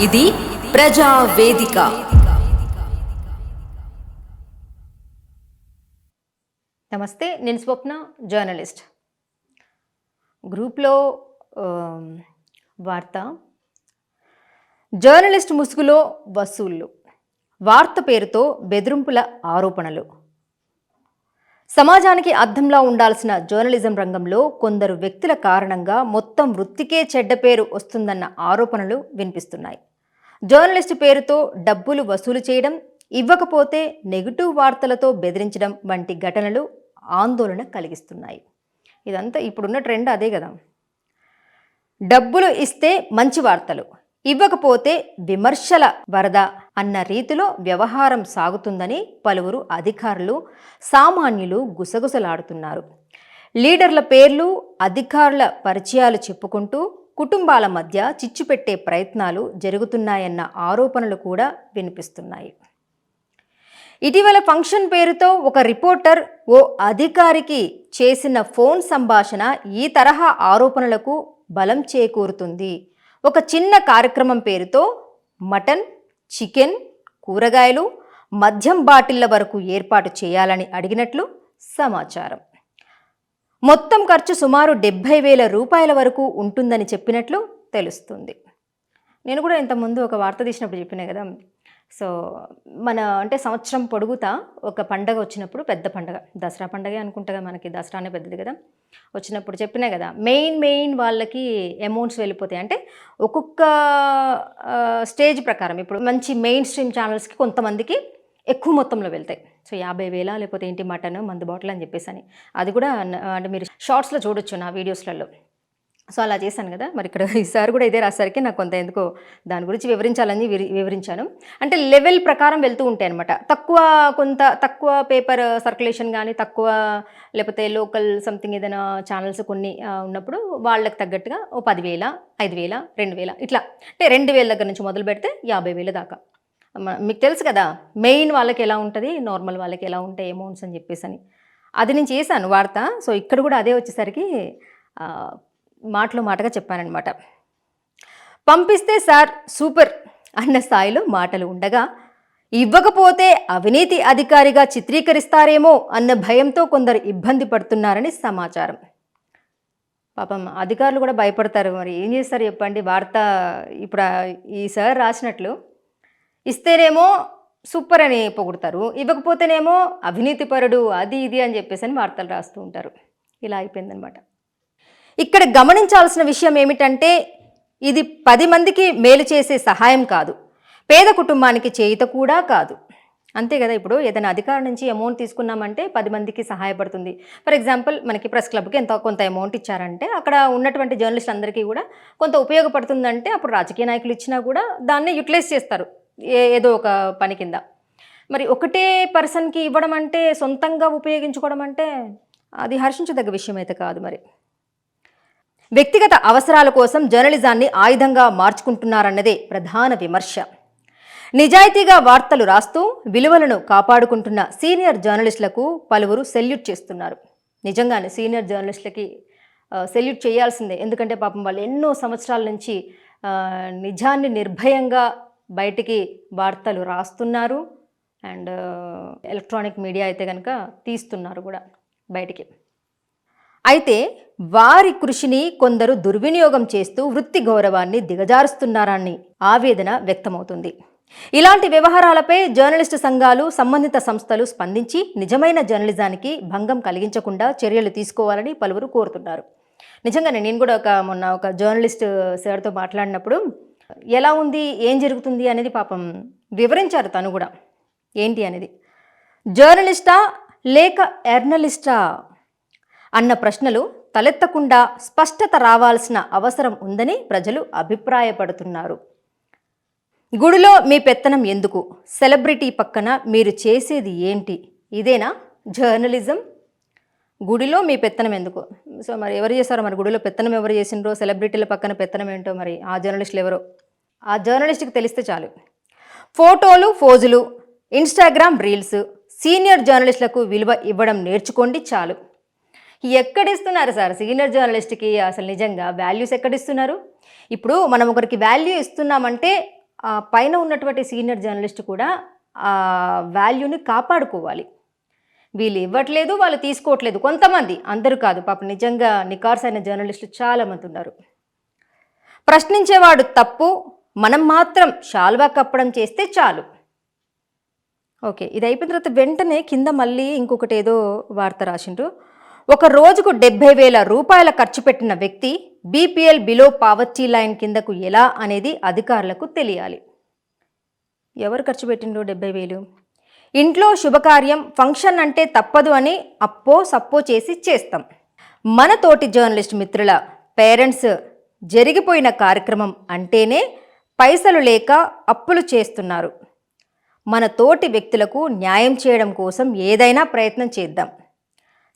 ఇది ప్రజా వేదిక. నమస్తే, నేను స్వప్న, జర్నలిస్ట్. గ్రూప్లో వార్త, జర్నలిస్ట్ ముసుగులో వసూళ్లు, వార్త పేరుతో బెదిరింపుల ఆరోపణలు. సమాజానికి అద్దంలా ఉండాల్సిన జర్నలిజం రంగంలో కొందరు వ్యక్తుల కారణంగా మొత్తం వృత్తికే చెడ్డ పేరు వస్తుందన్న ఆరోపణలు వినిపిస్తున్నాయి. జర్నలిస్ట్ పేరుతో డబ్బులు వసూలు చేయడం, ఇవ్వకపోతే నెగిటివ్ వార్తలతో బెదిరించడం వంటి ఘటనలు ఆందోళన కలిగిస్తున్నాయి. ఇదంతా ఇప్పుడున్న ట్రెండ్ అదే కదా. డబ్బులు ఇస్తే మంచి వార్తలు, ఇవ్వకపోతే విమర్శల వరద అన్న రీతిలో వ్యవహారం సాగుతుందని పలువురు అధికారులు, సామాన్యులు గుసగుసలాడుతున్నారు. లీడర్ల పేర్లు, అధికారుల పరిచయాలు చెప్పుకుంటూ కుటుంబాల మధ్య చిచ్చు పెట్టే ప్రయత్నాలు జరుగుతున్నాయన్న ఆరోపణలు కూడా వినిపిస్తున్నాయి. ఇటీవల ఫంక్షన్ పేరుతో ఒక రిపోర్టర్ ఓ అధికారికి చేసిన ఫోన్ సంభాషణ ఈ తరహా ఆరోపణలకు బలం చేకూరుతుంది. ఒక చిన్న కార్యక్రమం పేరుతో మటన్, చికెన్, కూరగాయలు, మద్యం బాటిళ్ల వరకు ఏర్పాటు చేయాలని అడిగినట్లు సమాచారం. మొత్తం ఖర్చు సుమారు 70,000 రూపాయల వరకు ఉంటుందని చెప్పినట్లు తెలుస్తుంది. నేను కూడా ఇంతకుముందు ఒక వార్త తీసినప్పుడు చెప్పినా కదా. సో అంటే సంవత్సరం పొడుగుతా ఒక పండగ వచ్చినప్పుడు, పెద్ద పండగ, దసరా పండగే అనుకుంటా, మనకి దసరానే పెద్దది కదా, వచ్చినప్పుడు చెప్పినా కదా, మెయిన్ వాళ్ళకి అమౌంట్స్ వెళ్ళిపోతాయి. అంటే ఒక్కొక్క స్టేజ్ ప్రకారం ఇప్పుడు మంచి మెయిన్ స్ట్రీమ్ ఛానల్స్కి కొంతమందికి ఎక్కువ మొత్తంలో వెళ్తాయి. సో 50,000 లేకపోతే ఏంటి మటన్, మందు బాటిల్ అని చెప్పేసి అని, అది కూడా అంటే మీరు షార్ట్స్లో చూడొచ్చు నా వీడియోస్లలో. సో అలా చేశాను కదా. మరి ఇక్కడ ఈసారి కూడా ఇదే రాసరికి నాకు కొంత ఎందుకో దాని గురించి వివరించాలని వివరించాను. అంటే లెవెల్ ప్రకారం వెళ్తూ ఉంటాయి అనమాట. తక్కువ పేపర్ సర్క్యులేషన్ కానీ, తక్కువ లేకపోతే లోకల్ సంథింగ్ ఏదైనా ఛానల్స్ కొన్ని ఉన్నప్పుడు వాళ్ళకి తగ్గట్టుగా ఓ 10,000, 5,000, 2,000 ఇట్లా. అంటే 2,000 దగ్గర నుంచి మొదలు పెడితే 50,000 దాకా. మీకు తెలుసు కదా మెయిన్ వాళ్ళకి ఎలా ఉంటుంది, నార్మల్ వాళ్ళకి ఎలా ఉంటాయి అమౌంట్స్ అని చెప్పేసి అని. అది నేను చేశాను వార్త. సో ఇక్కడ కూడా అదే వచ్చేసరికి మాటగా చెప్పానన్నమాట. పంపిస్తే సార్ సూపర్ అన్న స్థాయిలో మాటలు ఉండగా, ఇవ్వకపోతే అవినీతి అధికారిగా చిత్రీకరిస్తారేమో అన్న భయంతో కొందరు ఇబ్బంది పడుతున్నారని సమాచారం. పాపం అధికారులు కూడా భయపడతారు. మరి ఏం చేస్తారు చెప్పండి. వార్త ఇప్పుడు ఈ సార్ రాసినట్లు ఇస్తేనేమో సూపర్ అని పొగుడతారు, ఇవ్వకపోతేనేమో అవినీతిపరుడు, అది ఇది అని చెప్పేసి అని వార్తలు రాస్తూ ఉంటారు. ఇలా అయిపోయిందనమాట. ఇక్కడ గమనించాల్సిన విషయం ఏమిటంటే, ఇది 10 మందికి మేలు చేసే సహాయం కాదు, పేద కుటుంబానికి చేయుత కూడా కాదు. అంతే కదా. ఇప్పుడు ఏదైనా అధికారం నుంచి అమౌంట్ తీసుకున్నామంటే 10 మందికి సహాయపడుతుంది. ఫర్ ఎగ్జాంపుల్ మనకి ప్రెస్ క్లబ్కి కొంత అమౌంట్ ఇచ్చారంటే అక్కడ ఉన్నటువంటి జర్నలిస్ట్ అందరికీ కూడా కొంత ఉపయోగపడుతుందంటే అప్పుడు రాజకీయ నాయకులు ఇచ్చినా కూడా దాన్ని యూటిలైజ్ చేస్తారు ఏదో ఒక పని కింద. మరి ఒకటే పర్సన్కి ఇవ్వడం అంటే, సొంతంగా ఉపయోగించుకోవడం అంటే అది హర్షించదగ్గ విషయం అయితే కాదు. మరి వ్యక్తిగత అవసరాల కోసం జర్నలిజాన్ని ఆయుధంగా మార్చుకుంటున్నారన్నదే ప్రధాన విమర్శ. నిజాయితీగా వార్తలు రాస్తూ విలువలను కాపాడుకుంటున్న సీనియర్ జర్నలిస్టులకు పలువురు సెల్యూట్ చేస్తున్నారు. నిజంగానే సీనియర్ జర్నలిస్టులకి సెల్యూట్ చేయాల్సిందే. ఎందుకంటే పాపం వాళ్ళు ఎన్నో సంవత్సరాల నుంచి నిజాన్ని నిర్భయంగా బయటికి వార్తలు రాస్తున్నారు. అండ్ ఎలక్ట్రానిక్ మీడియా అయితే కనుక తీస్తున్నారు కూడా బయటికి. అయితే వారి కృషిని కొందరు దుర్వినియోగం చేస్తూ వృత్తి గౌరవాన్ని దిగజారుస్తున్నారని ఆవేదన వ్యక్తమవుతుంది. ఇలాంటి వ్యవహారాలపై జర్నలిస్టు సంఘాలు, సంబంధిత సంస్థలు స్పందించి నిజమైన జర్నలిజానికి భంగం కలిగించకుండా చర్యలు తీసుకోవాలని పలువురు కోరుతున్నారు. నిజంగానే నేను కూడా మొన్న ఒక జర్నలిస్ట్ సార్తో మాట్లాడినప్పుడు ఎలా ఉంది, ఏం జరుగుతుంది అనేది పాపం వివరించారు. తను కూడా ఏంటి అనేది, జర్నలిస్టా లేక ఎర్నలిస్టా అన్న ప్రశ్నలు తలెత్తకుండా స్పష్టత రావాల్సిన అవసరం ఉందని ప్రజలు అభిప్రాయపడుతున్నారు. గుడిలో మీ పెత్తనం ఎందుకు? సెలబ్రిటీ పక్కన మీరు చేసేది ఏంటి? ఇదేనా జర్నలిజం? గుడిలో మీ పెత్తనం ఎందుకు? సో మరి ఎవరు చేస్తారో, మరి గుడిలో పెత్తనం ఎవరు చేసిండ్రో, సెలబ్రిటీల పక్కన పెత్తనం ఏంటో మరి ఆ జర్నలిస్టులు ఎవరో ఆ జర్నలిస్ట్కి తెలిస్తే చాలు. ఫోటోలు, ఫోజులు, ఇన్స్టాగ్రామ్ రీల్స్ సీనియర్ జర్నలిస్టులకు విలువ ఇవ్వడం నేర్చుకోండి చాలు. ఎక్కడిస్తున్నారు సార్ సీనియర్ జర్నలిస్ట్కి? అసలు నిజంగా వాల్యూస్ ఎక్కడిస్తున్నారు? ఇప్పుడు మనం ఒకరికి వాల్యూ ఇస్తున్నామంటే పైన ఉన్నటువంటి సీనియర్ జర్నలిస్ట్ కూడా ఆ వాల్యూని కాపాడుకోవాలి. వీళ్ళు ఇవ్వట్లేదు, వాళ్ళు తీసుకోవట్లేదు, కొంతమంది, అందరూ కాదు. పాపం నిజంగా నికార్సైన జర్నలిస్టులు చాలామంది ఉన్నారు. ప్రశ్నించేవాడు తప్పు, మనం మాత్రం శాల్వా కప్పడం చేస్తే చాలు. ఓకే, ఇది అయిపోయిన తర్వాత వెంటనే కింద మళ్ళీ ఇంకొకటి ఏదో వార్త రాసిండ్రు. ఒక రోజుకు 70,000 రూపాయల ఖర్చు పెట్టిన వ్యక్తి బీపీఎల్ బిలో పావర్టీ లైన్ కిందకు ఎలా అనేది అధికారులకు తెలియాలి. ఎవరు ఖర్చు పెట్టిండ్రు 70,000? ఇంట్లో శుభకార్యం, ఫంక్షన్ అంటే తప్పదు అని అప్పో సప్పో చేసి చేస్తాం. మన తోటి జర్నలిస్ట్ మిత్రుల పేరెంట్స్ జరిగిపోయిన కార్యక్రమం అంటేనే పైసలు లేక అప్పులు చేస్తున్నారు. మన తోటి వ్యక్తులకు న్యాయం చేయడం కోసం ఏదైనా ప్రయత్నం చేద్దాం.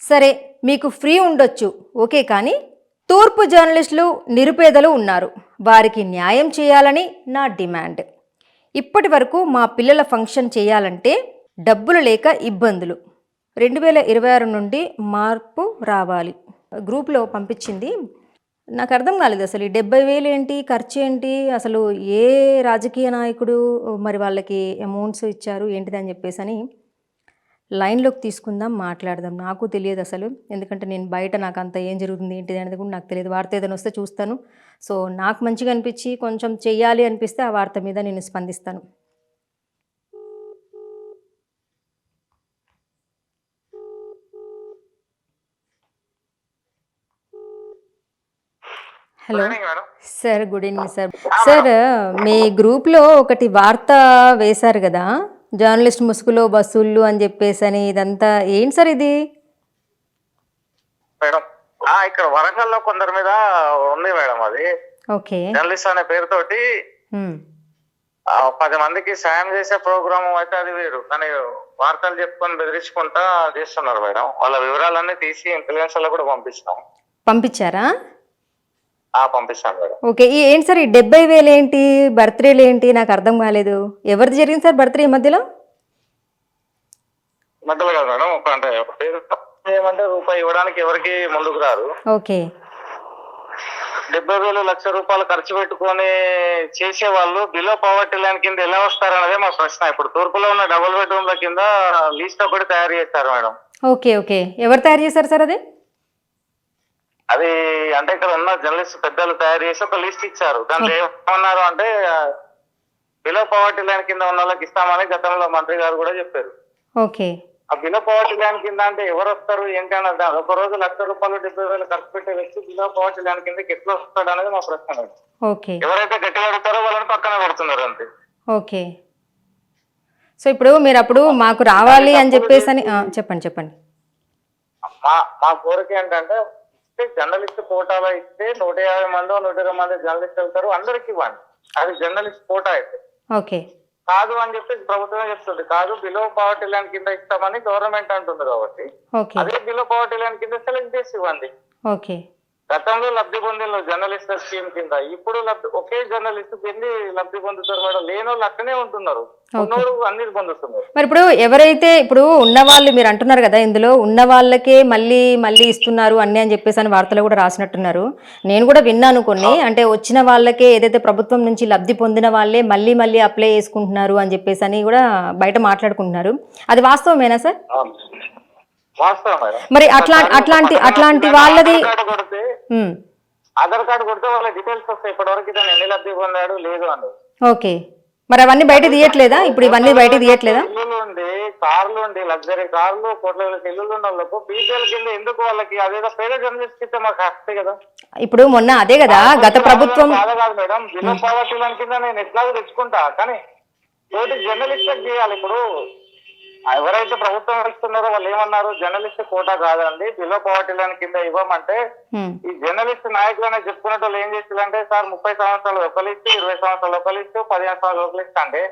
సరే, మీకు ఫ్రీ ఉండొచ్చు, ఓకే, కానీ తూర్పు జర్నలిస్టులు నిరుపేదలు ఉన్నారు, వారికి న్యాయం చేయాలని నా డిమాండ్. ఇప్పటి వరకు మా పిల్లల ఫంక్షన్ చేయాలంటే డబ్బులు లేక ఇబ్బందులు. 2026 నుండి మార్పు రావాలి. గ్రూప్లో పంపించింది. నాకు అర్థం కాలేదు అసలు ఈ 70,000 ఏంటి, ఖర్చు ఏంటి, అసలు ఏ రాజకీయ నాయకుడు మరి వాళ్ళకి అమౌంట్స్ ఇచ్చారు ఏంటిదని చెప్పేసి అని లైన్లోకి తీసుకుందాం, మాట్లాడదాం. నాకు తెలియదు అసలు, ఎందుకంటే నేను బయట నాకు అంత ఏం జరుగుతుంది ఏంటిది అనేది కూడా నాకు తెలియదు. వార్త ఏదైనా వస్తే చూస్తాను. సో నాకు మంచిగా అనిపించి కొంచెం చెయ్యాలి అనిపిస్తే ఆ వార్త మీద నేను స్పందిస్తాను. Hello sir, good evening sir. Sir, మీ గ్రూప్లో ఒకటి వార్త వేశారు కదా, జర్నలిస్ట్ ముసుగులో వసూళ్ళు అని చెప్పేసి అని, ఇదంతా ఏంటి సార్ ఇది? మేడం ఇక్కడ వరంగల్లో కొందరి మీద ఉంది మేడం. అది ఓకే, జర్నలిస్ట్ అనే పేరుతోటి 10 మందికి సాయం చేసే ప్రోగ్రామ్ అయితే అది వేరు, కానీ వార్తలు చెప్పుకొని బెదిరించుకుంటా చేస్తున్నారు మేడం. వాళ్ళ వివరాలన్నీ తీసి ఇన్ఫ్లుయెన్సర్లో కూడా పంపించారా? పంపిస్తాను మేడం. ఓకే, ఏంటి సార్ ఈ 70,000 ఏంటి, బర్త్డేలు ఏంటి, నాకు అర్థం కాలేదు. ఎవరిది జరిగింది సార్ బర్త్డే ఈ మధ్యలో? మధ్యలో కాదు మేడం, అంటే పేరు ఏమంటే రూపాయి ఇవ్వడానికి ఎవరికి ముందుకు రారు. ఓకే, 70,000 లక్ష రూపాయలు ఖర్చు పెట్టుకొని చేసే వాళ్ళు బిలో పవర్టీ లైన్ కింద ఎలా వస్తారన్నదే మా ప్రశ్న. ఇప్పుడు తూర్పులో ఉన్న డబుల్ బెడ్రూమ్ల కింద లిస్ట్ ఒకటి తయారు చేస్తారు మేడం. ఓకే, ఓకే, ఎవరు తయారు చేశారు సార్ అది? అది అంటే ఇక్కడ ఉన్న జర్నలిస్ట్ పెద్దలు తయారు చేసి ఒక లిస్ట్ ఇచ్చారు. దాంట్లో ఏమన్నారు అంటే బిలో పవర్టీ లైన్ కింద ఉన్న వాళ్ళకి ఇస్తామని గతంలో మంత్రి గారు కూడా చెప్పారు. ఓకే, ఆ బిలో పవర్టీ లైన్ కింద అంటే ఎవరు వస్తారు ఏంటి అన్నది, ఒక రోజు 1,00,000 రూపాయలు 70,000 ఖర్చు పెట్టే వ్యక్తి బిలో పవర్టీ లైన్ కిందకి ఎట్లా వస్తాడు అనేది మా ప్రశ్న. ఓకే, ఎవరైతే గట్టిగా అడుగుతారో వాళ్ళని పక్కన పెడుతున్నారు అంతే. ఓకే, సో ఇప్పుడు మీరు అప్పుడు మాకు రావాలి అని చెప్పేసి అని చెప్పండి. మా కోరిక ఏంటంటే జర్నలిస్ట్ కోటాలో ఇస్తే 150 మంది 120 మంది జర్నలిస్ట్ వెళ్తారు, అందరికి ఇవ్వండి. అది జర్నలిస్ట్ కోటా అయితే. ఓకే, కాదు అని చెప్పి ప్రభుత్వమే చెప్తుంది. కాదు, బిలో పవర్టీ లైన్ కింద ఇస్తామని గవర్నమెంట్ అంటుంది కాబట్టి అదే బిలో పవర్టీ లైన్ కింద సెలెక్ట్ చేసి ఇవ్వండి. ఓకే, గతంలో లబ్ధి పొందిన జర్నలిస్ట్ స్కీమ్ కింద ఇప్పుడు ఒకే జర్నలిస్ట్ ఎన్ని లబ్ధి పొందుతారు మేడం? లేని వాళ్ళు అక్కడే ఉంటున్నారు, ఉన్నోడు అన్ని పొందుతున్నారు. మరి ఇప్పుడు ఎవరైతే ఇప్పుడు ఉన్న వాళ్ళు మీరు అంటున్నారు కదా, ఇందులో ఉన్న వాళ్ళకే మళ్ళీ ఇస్తున్నారు అన్ని అని చెప్పేసి అని వార్తలు కూడా రాసినట్టున్నారు. నేను కూడా విన్నాను కొన్ని, అంటే వచ్చిన వాళ్ళకే ఏదైతే ప్రభుత్వం నుంచి లబ్ధి పొందిన వాళ్ళే మళ్ళీ అప్లై చేసుకుంటున్నారు అని చెప్పేసి అని కూడా బయట మాట్లాడుకుంటున్నారు. అది వాస్తవమేనా సార్? మరి అట్లాంటి వాళ్ళది ఆధార్ కార్డు కొడితే వాళ్ళ డీటెయిల్స్ వస్తాయి. ఇప్పటివరకు ఇతను ఎన్ని లబ్ధి పొందాడు లేదు అని. ఓకే, మరి అవన్నీ బయట తీయట్లేదా? ఇప్పుడు ఇవన్నీ బయట తీయట్లేదా? ఇల్లులు ఉండి కార్లు ఉండి లగ్జరీ కార్లు కోట్ల ఇల్లులు ఉన్న వాళ్ళకు బీపీఎల్ కింద ఎందుకు వాళ్ళకి అదేదో పేద జర్నలిస్ట్ ఇస్తే మాకు వస్తాయి కదా. ఇప్పుడు మొన్న అదే కదా గత ప్రభుత్వం కాదు మేడం, బిలో పవర్టీ లైన్ కింద నేను ఎట్లాగో తెచ్చుకుంటా, కానీ తోటి జర్నలిస్ట్ చేయాలి. ఇప్పుడు ఎవరైతే ప్రభుత్వం ఇస్తున్నారో వాళ్ళు ఏమన్నారు, జర్నలిస్ట్ కోటా కాదండి, బిలో పవర్టీ లైన్ కింద ఇవ్వమంటే ఈ జర్నలిస్ట్ నాయకులనే చెప్పుకునే వాళ్ళు ఏం చేస్తారంటే, సార్ 30 సంవత్సరాలు ఒక లిస్టు, 20 సంవత్సరాలు ఒక లిస్టు, 15 సంవత్సరాలు ఒక లిస్ట్ అంటే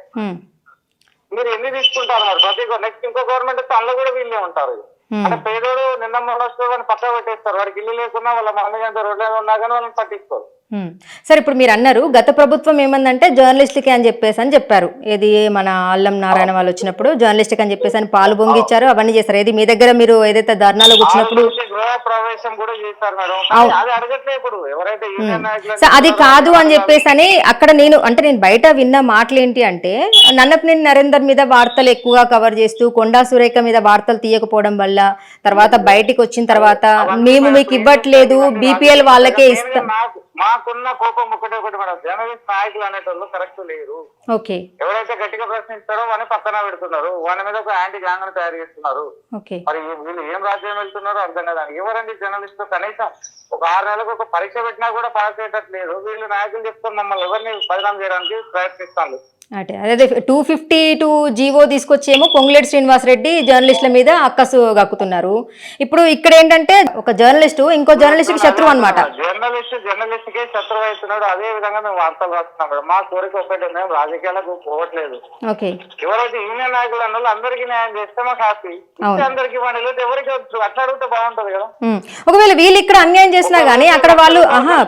మీరు ఎన్ని తీసుకుంటారు? మరి ప్రతి నెక్స్ట్ ఇంకో గవర్నమెంట్ వస్తే అందులో కూడా వీళ్ళే ఉంటారు. అంటే పేదోడు నిన్న మొన్న పక్క పెట్టేస్తారు, వాడికి ఇల్లు లేకున్నా వాళ్ళ మమ్మీ ఎంత రోడ్ల ఉన్నా కానీ వాళ్ళని పట్టించుకోరు. సార్ ఇప్పుడు మీరు అన్నారు గత ప్రభుత్వం ఏమందంటే జర్నలిస్ట్కి అని చెప్పారు. ఏది మన అల్లం నారాయణ వాళ్ళు వచ్చినప్పుడు జర్నలిస్ట్కి అని చెప్పేసి అని పాలు పొంగిచ్చారు, అవన్నీ చేశారు. ఏది మీ దగ్గర మీరు ఏదైతే ధర్నాలకు వచ్చినప్పుడు గృహ ప్రవేశం కూడా చేశారు మేడం. అది అడగట్లే ఇప్పుడు ఎవరైతే సార్ అది కాదు అని చెప్పేసి అని అక్కడ నేను బయట విన్న మాటలు ఏంటి అంటే నన్నపనేని నరేందర్ మీద వార్తలు ఎక్కువగా కవర్ చేస్తూ కొండా సురేఖ మీద వార్తలు తీయకపోవడం వల్ల తర్వాత బయటికి వచ్చిన తర్వాత మేము మీకు ఇవ్వట్లేదు బీపీఎల్ వాళ్ళకే ఇస్తాం. మాకున్న కోపం ఒకటే మేడం, జర్నలిస్ట్ నాయకులు అనేటోళ్ళు కరెక్ట్ లేరు. ఓకే, ఎవరైతే గట్టిగా ప్రశ్నిస్తారో వాడిని పక్కన పెడుతున్నారు, వాని మీద ఒక యాంటీ గ్యాంగ్ తయారు చేస్తున్నారు. మరి వీళ్ళు ఏం రాజ్యం వెళ్తున్నారో అర్థం కదా. ఎవరండి జర్నలిస్ట్? కనీసం ఒక 6 నెలలకు ఒక పరీక్ష పెట్టినా కూడా పాస్ అయ్యేటట్లేదు. వీళ్ళు నాయకులు చెప్తారు మమ్మల్ని ఎవరిని బదనాం చేయడానికి ప్రయత్నిస్తాను. అదే 252 జీవో తీసుకొచ్చేమో పొంగులేటి శ్రీనివాసరెడ్డి జర్నలిస్టుల మీద అక్కసు గక్కుతున్నారు. ఇప్పుడు ఇక్కడ ఏంటంటే ఒక జర్నలిస్టు ఇంకో జర్నలిస్ట్ కి శత్రువు అనమాట. జర్నలిస్ట్ కే శత్రువు అవుతున్నాడు. అదే విధంగా మేము వార్తలు రాస్తున్నాం మేడం. మా కోరిక ఒకటి, మేము రాజకీయాలకు పోవట్లేదు. ఎవరైతే యూనియన్ నాయకులు అన్న అందరికీ న్యాయం చేస్తే మాకు హ్యాపీ. అందరికి ఇవ్వండి, ఎవరికి అట్లా అడిగితే బాగుంటది కదా. ఒకవేళ వీళ్ళు ఇక్కడ అన్యాయం చేసినా గానీ అక్కడ వాళ్ళు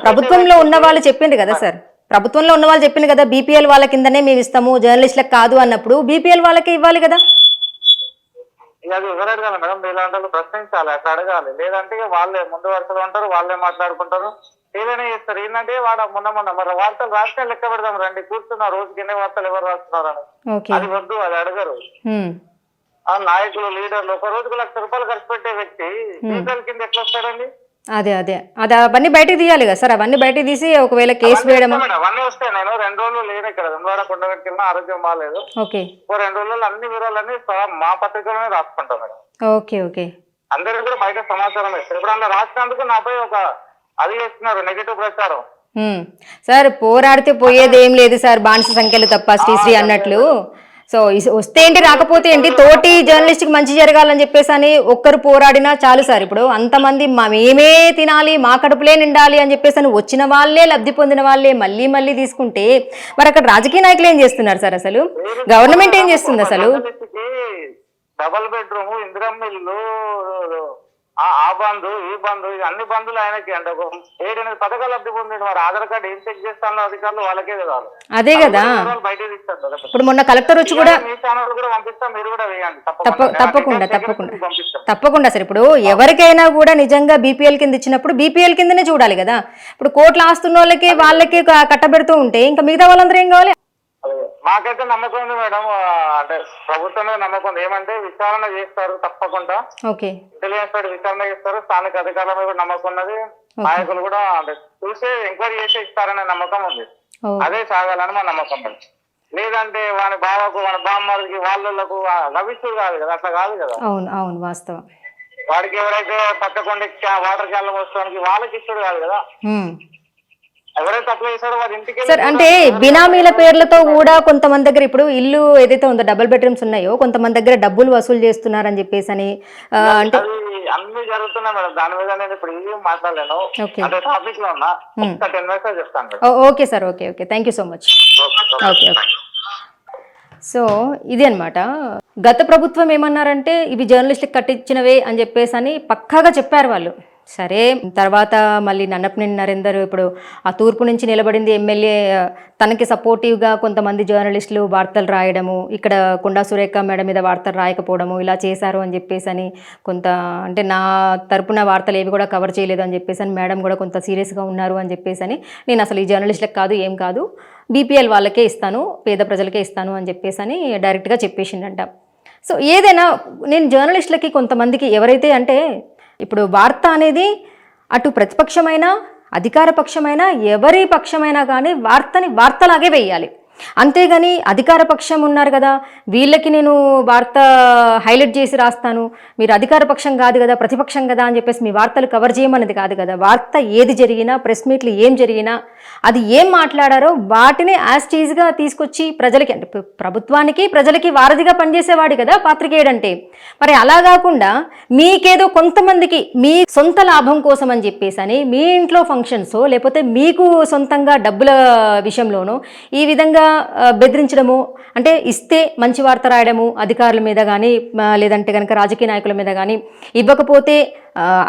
ప్రభుత్వంలో ఉన్న వాళ్ళు చెప్పిండ్రు కదా సార్, ప్రభుత్వంలో ఉన్న వాళ్ళు చెప్పింది కదా బీపీఎల్ వాళ్ళ కిందనే మేము ఇస్తాము జర్నలిస్టులకు కాదు అన్నప్పుడు బీపీఎల్ వాళ్ళకే ఇవ్వాలి కదా. అది ఎవరైనా కదా మేడం, మీలాంటి ప్రశ్నించాలి, అట్లా అడగాలి. లేదంటే వాళ్ళే ముందు వరుసలో ఉంటారు, వాళ్ళే మాట్లాడుకుంటారు, ఏదైనా చేస్తారు. ఏంటంటే వాడు మొన్న మరి వార్తలు రాస్తే లెక్క పెడదాం రండి, కూర్చున్నారు రోజుకి ఎన్ని వార్తలు ఎవరు రాస్తున్నారని. అది వద్దు, అది అడగరు. ఆ నాయకులు లీడర్లు ఒక రోజుకు ₹1,00,000 ఖర్చు పెట్టే వ్యక్తి బీపీఎల్ కింద ఎట్లా వస్తాడండి? అదే అవన్నీ బయటకు తీయాలి కదా సార్. అవన్నీ బయటకు తీసి ఒకవేళ కేసు వేయడం అవన్నీ వస్తాయి. నేను 2 రోజులు లేను ఇక్కడ వెంబడ కొండగట్టుకి వెళ్ళినా, ఆరోగ్యం బాగాలేదు. ఓకే, 2 రోజుల్లో అన్ని వివరాలన్నీ మా పత్రికలోనే రాసుకుంటాం మేడం. ఓకే అందరికి కూడా బయట సమాచారం ఇస్తారు. ఇప్పుడు అలా రాసినందుకు నాపై ఒక అది చేస్తున్నారు నెగటివ్ ప్రచారం. సార్ పోరాడితే పోయేది ఏం లేదు సార్, బానిస సంఖ్యలు తప్ప శ్రీశ్రీ అన్నట్లు. సో వస్తే ఏంటి రాకపోతే ఏంటి, తోటి జర్నలిస్ట్కి మంచి జరగాలని చెప్పేసి అని ఒక్కరు పోరాడినా చాలు సార్. ఇప్పుడు అంతమంది మేమే తినాలి, మా కడుపులే నిండాలి అని చెప్పేసి అని వచ్చిన వాళ్ళే లబ్ధి పొందిన వాళ్ళే మళ్ళీ తీసుకుంటే మరి అక్కడ రాజకీయ నాయకులు ఏం చేస్తున్నారు సార్? అసలు గవర్నమెంట్ ఏం చేస్తుంది అసలు? డబల్ బెడ్రూమ్, ఇందిరమ్మ ఇల్లు, ఆ బంధు ఈ బంధు, అన్ని బంధువులు ఆయనకి అంటే 7-8 పథకాలు లబ్ధి పొందింది. మరి ఆధార్ కార్డు ఏం చెక్ చేస్తాను అధికారులు వాళ్ళకే కదా. అదే కదా, బయట తీస్తారు కదా. ఇప్పుడు మొన్న కలెక్టర్ వచ్చి కూడా మీ ఛానల్ కూడా పంపిస్తాం, మీరు కూడా వేయండి తప్పకుండా సార్. ఇప్పుడు ఎవరికైనా కూడా నిజంగా బీపీఎల్ కింద ఇచ్చినప్పుడు బీపీఎల్ కిందనే చూడాలి కదా. ఇప్పుడు కోట్ల ఆస్తున్న వాళ్ళకి కట్టబెడుతూ ఉంటే ఇంకా మిగతా వాళ్ళందరూ ఏం కావాలి? మాకైతే నమ్మకం ఉంది మేడం, అంటే ప్రభుత్వం మీద నమ్మకం ఉంది. ఏమంటే విచారణ చేస్తారు తప్పకుండా, ఇంటెలిజెన్స్ తోటి విచారణ చేస్తారు. స్థానిక అధికారుల మీద కూడా నమ్మకం ఉన్నది. నాయకులు కూడా అంటే చూసి ఎంక్వైరీ చేసి ఇస్తారనే నమ్మకం ఉంది. అదే సాగాలని మా నమ్మకం ఉంది. లేదంటే వాని బావకు వాని బామ్మకి వాళ్ళకు లభిస్తూ కాదు కదా, అట్లా కాదు కదా. అవును వాస్తవం. వాడికి ఎవరైతే పచ్చకొండ వాటర్ క్యాన్ల వస్తానికి వాళ్ళకి ఇస్తాడు కాదు కదా. సార్ అంటే బినామీల పేర్లతో కూడా కొంతమంది దగ్గర ఇప్పుడు ఇల్లు ఏదైతే ఉందో డబుల్ బెడ్రూమ్స్ ఉన్నాయో కొంతమంది దగ్గర డబ్బులు వసూలు చేస్తున్నారని చెప్పేసి అని అంటే అన్ని జరుగుతున్నాయి మేడం. దాని మీద నేను ఇప్పుడు ఏం మాట్లాడలేను, అంటే టాపిక్ లో ఉన్నా. 10 minutes చెప్తాను. Okay sir, okay thank you so much. Okay so ఇది అనమాట. గత ప్రభుత్వం ఏమన్నారంటే ఇవి జర్నలిస్టులకు కట్టించినవే అని చెప్పేసి అని పక్కాగా చెప్పారు వాళ్ళు. సరే తర్వాత మళ్ళీ నన్నపనేని నరేందర్ ఇప్పుడు ఆ తూర్పు నుంచి నిలబడింది ఎమ్మెల్యే, తనకి సపోర్టివ్గా కొంతమంది జర్నలిస్టులు వార్తలు రాయడము, ఇక్కడ కొండా సురేఖ మేడం మీద వార్తలు రాయకపోవడము ఇలా చేశారు అని చెప్పేసి అని కొంత అంటే నా తరపున వార్తలు ఏవి కూడా కవర్ చేయలేదు అని చెప్పేసి అని మేడం కూడా కొంత సీరియస్గా ఉన్నారు అని చెప్పేసి అని నేను అసలు ఈ జర్నలిస్టులకు కాదు ఏం కాదు బీపీఎల్ వాళ్ళకే ఇస్తాను, పేద ప్రజలకే ఇస్తాను అని చెప్పేసి అని డైరెక్ట్గా చెప్పేసిండంట. సో ఏదైనా నేను జర్నలిస్టులకి కొంతమందికి ఎవరైతే అంటే ఇప్పుడు వార్త అనేది అటు ప్రతిపక్షమైనా అధికార పక్షమైనా ఎవరి పక్షమైనా కానీ వార్తలాగే వేయాలి. అంతేగాని అధికార పక్షం ఉన్నారు కదా వీళ్ళకి నేను వార్త హైలైట్ చేసి రాస్తాను, మీరు అధికార పక్షం కాదు కదా ప్రతిపక్షం కదా అని చెప్పేసి మీ వార్తలు కవర్ చేయమన్నది కాదు కదా. వార్త ఏది జరిగినా ప్రెస్ మీట్లు ఏం జరిగినా అది ఏం మాట్లాడారో వాటిని యాస్టీజ్గా తీసుకొచ్చి ప్రజలకి అంటే ప్రభుత్వానికి ప్రజలకి వారధిగా పనిచేసేవాడు కదా పాత్రికేయుడు అంటే. మరి అలా కాకుండా మీకేదో కొంతమందికి మీ సొంత లాభం కోసం అని చెప్పేసి అని మీ ఇంట్లో ఫంక్షన్సో లేకపోతే మీకు సొంతంగా డబ్బుల విషయంలోనో ఈ విధంగా బెదిరించడము, అంటే ఇస్తే మంచి వార్త రాయడము అధికారుల మీద కానీ లేదంటే కనుక రాజకీయ నాయకుల మీద కానీ, ఇవ్వకపోతే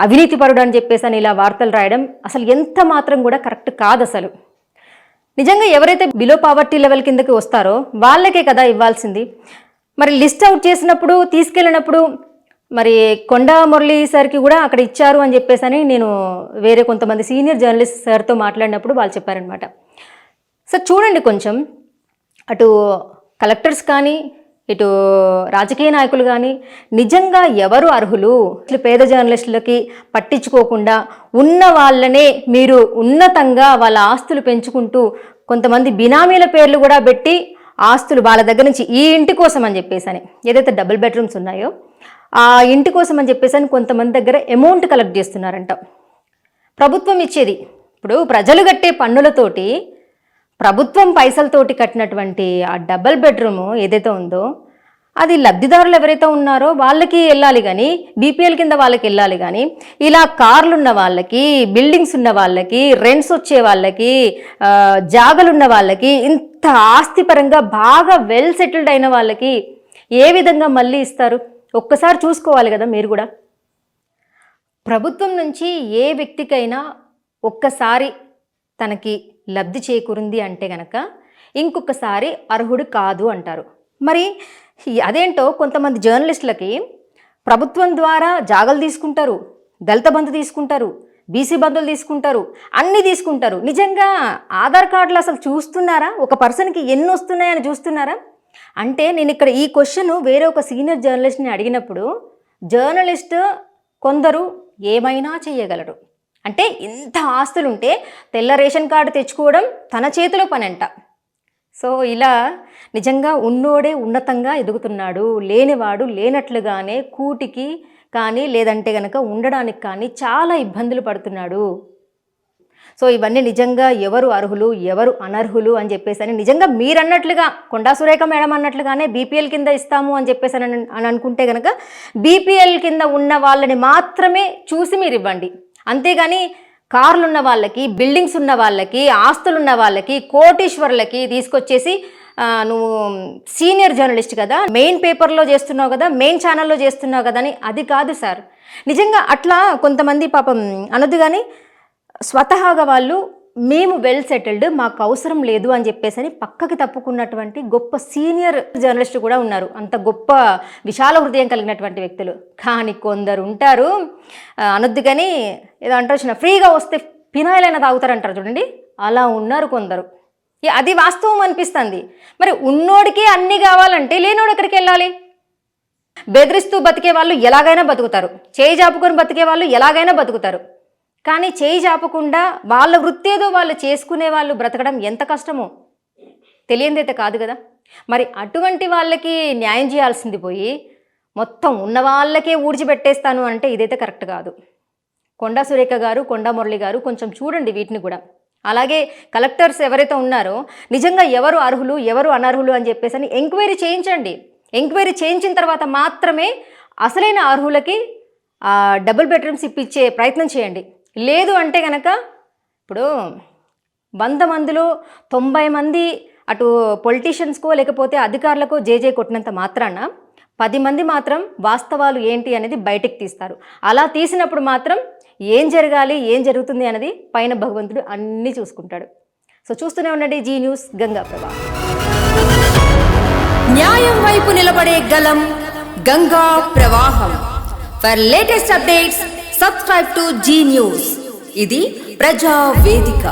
అవినీతిపరుడు అని చెప్పేసి అని ఇలా వార్తలు రాయడం అసలు ఎంత మాత్రం కూడా కరెక్ట్ కాదు. అసలు నిజంగా ఎవరైతే బిలో పావర్టీ లెవెల్ కిందకి వస్తారో వాళ్ళకే కదా ఇవ్వాల్సింది. మరి లిస్ట్ అవుట్ చేసినప్పుడు తీసుకెళ్ళినప్పుడు మరి కొండా మురళి సార్కి కూడా అక్కడ ఇచ్చారు అని చెప్పేసి అని నేను వేరే కొంతమంది సీనియర్ జర్నలిస్ట్ సార్తో మాట్లాడినప్పుడు వాళ్ళు చెప్పారనమాట. సార్ చూడండి, కొంచెం అటు కలెక్టర్స్ కానీ ఇటు రాజకీయ నాయకులు కానీ నిజంగా ఎవరు అర్హులు? పేద జర్నలిస్టులకి పట్టించుకోకుండా ఉన్న వాళ్ళనే మీరు ఉన్నతంగా వాళ్ళ ఆస్తులు పెంచుకుంటూ కొంతమంది బినామీల పేర్లు కూడా పెట్టి ఆస్తులు వాళ్ళ దగ్గర నుంచి ఈ ఇంటి కోసం అని చెప్పేసి ఏదైతే డబుల్ బెడ్రూమ్స్ ఉన్నాయో ఆ ఇంటి కోసం అని చెప్పేసి కొంతమంది దగ్గర అమౌంట్ కలెక్ట్ చేస్తున్నారంట. ప్రభుత్వం ఇచ్చేది, ఇప్పుడు ప్రజలు కట్టే పన్నులతోటి ప్రభుత్వం పైసలతోటి కట్టినటువంటి ఆ డబుల్ బెడ్రూమ్ ఏదైతే ఉందో అది లబ్ధిదారులు ఎవరైతే ఉన్నారో వాళ్ళకి వెళ్ళాలి కానీ, బీపీఎల్ కింద వాళ్ళకి వెళ్ళాలి కానీ, ఇలా కార్లు ఉన్న వాళ్ళకి, బిల్డింగ్స్ ఉన్న వాళ్ళకి, రెంట్స్ వచ్చే వాళ్ళకి, జాగలున్న వాళ్ళకి, ఇంత ఆస్తిపరంగా బాగా వెల్ సెటిల్డ్ అయిన వాళ్ళకి ఏ విధంగా మళ్ళీ ఇస్తారు? ఒక్కసారి చూసుకోవాలి కదా మీరు కూడా. ప్రభుత్వం నుంచి ఏ వ్యక్తికైనా ఒక్కసారి తనకి లబ్ధి చేకూరింది అంటే గనక ఇంకొకసారి అర్హుడు కాదు అంటారు. మరి అదేంటో కొంతమంది జర్నలిస్టులకి ప్రభుత్వం ద్వారా జాగలు తీసుకుంటారు, దళిత బంధు తీసుకుంటారు, బీసీ బంధువులు తీసుకుంటారు, అన్నీ తీసుకుంటారు. నిజంగా ఆధార్ కార్డులు అసలు చూస్తున్నారా? ఒక పర్సన్కి ఎన్ని వస్తున్నాయని చూస్తున్నారా? అంటే నేను ఇక్కడ ఈ క్వశ్చన్ వేరే ఒక సీనియర్ జర్నలిస్ట్ని అడిగినప్పుడు, జర్నలిస్ట్ కొందరు ఏమైనా చేయగలరు, అంటే ఇంత ఆస్తులుంటే తెల్ల రేషన్ కార్డు తెచ్చుకోవడం తన చేతిలో పని అంట. సో ఇలా నిజంగా ఉన్నోడే ఉన్నతంగా ఎదుగుతున్నాడు, లేనివాడు లేనట్లుగానే కూటికి కానీ లేదంటే కనుక ఉండడానికి కానీ చాలా ఇబ్బందులు పడుతున్నాడు. సో ఇవన్నీ నిజంగా ఎవరు అర్హులు ఎవరు అనర్హులు అని చెప్పేసి అని నిజంగా మీరు అన్నట్లుగా కొండా సురేఖ మేడం అన్నట్లుగానే బీపీఎల్ కింద ఇస్తాము అని చెప్పేసి అని అనుకుంటే కనుక బీపీఎల్ కింద ఉన్న వాళ్ళని మాత్రమే చూసి మీరు ఇవ్వండి. అంతేగాని కార్లు ఉన్న వాళ్ళకి, బిల్డింగ్స్ ఉన్న వాళ్ళకి, ఆస్తులున్న వాళ్ళకి, కోటీశ్వర్లకి తీసుకొచ్చేసి నువ్వు సీనియర్ జర్నలిస్ట్ కదా, మెయిన్ పేపర్లో చేస్తున్నావు కదా, మెయిన్ ఛానల్లో చేస్తున్నావు కదా అని అది కాదు సార్. నిజంగా అట్లా కొంతమంది పాపం అనొద్దు కానీ స్వతహాగా వాళ్ళు మేము వెల్ సెటిల్డ్, మాకు అవసరం లేదు అని చెప్పేసి అని పక్కకి తప్పుకున్నటువంటి గొప్ప సీనియర్ జర్నలిస్ట్ కూడా ఉన్నారు, అంత గొప్ప విశాల హృదయం కలిగినటువంటి వ్యక్తులు. కానీ కొందరు ఉంటారు అనొద్దు కానీ ఏదో అంటారు, ఫ్రీగా వస్తే ఫినాయిల్ అయినా తాగుతారంటారు చూడండి, అలా ఉన్నారు కొందరు. అది వాస్తవం అనిపిస్తుంది. మరి ఉన్నోడికి అన్నీ కావాలంటే లేనోడు ఎక్కడికి వెళ్ళాలి? బెదిరిస్తూ బతికే వాళ్ళు ఎలాగైనా బతుకుతారు, చేయి జాపుకొని బతికే వాళ్ళు ఎలాగైనా బతుకుతారు. కానీ చేయి జాపకుండా వాళ్ళ వృత్తి ఏదో వాళ్ళు చేసుకునే వాళ్ళు బ్రతకడం ఎంత కష్టమో తెలియందైతే కాదు కదా. మరి అటువంటి వాళ్ళకి న్యాయం చేయాల్సింది పోయి మొత్తం ఉన్న వాళ్ళకే ఊడ్చిపెట్టేస్తాను అంటే ఇదైతే కరెక్ట్ కాదు. కొండా సురేఖ గారు, కొండా మురళి గారు కొంచెం చూడండి వీటిని కూడా. అలాగే కలెక్టర్స్ ఎవరైతే ఉన్నారో నిజంగా ఎవరు అర్హులు ఎవరు అనర్హులు అని చెప్పేసి అని ఎంక్వైరీ చేయించండి. ఎంక్వైరీ చేయించిన తర్వాత మాత్రమే అసలైన అర్హులకి డబుల్ బెడ్రూమ్స్ ఇప్పించే ప్రయత్నం చేయండి. లేదు అంటే కనుక ఇప్పుడు 100 మందిలో 90 మంది అటు పొలిటీషియన్స్కో లేకపోతే అధికారులకో జేజే కొట్టినంత మాత్రాన 10 మంది మాత్రం వాస్తవాలు ఏంటి అనేది బయటకు తీస్తారు. అలా తీసినప్పుడు మాత్రం ఏం జరగాలి ఏం జరుగుతుంది అనేది పైన భగవంతుడు అన్నీ చూసుకుంటాడు. సో చూస్తూనే ఉండండి జీ న్యూస్ గంగా ప్రవాహం. న్యాయం వైపు నిలబడే గలం గంగా ప్రవాహం. For latest updates subscribe to G News. ఇది ప్రజా వేదిక.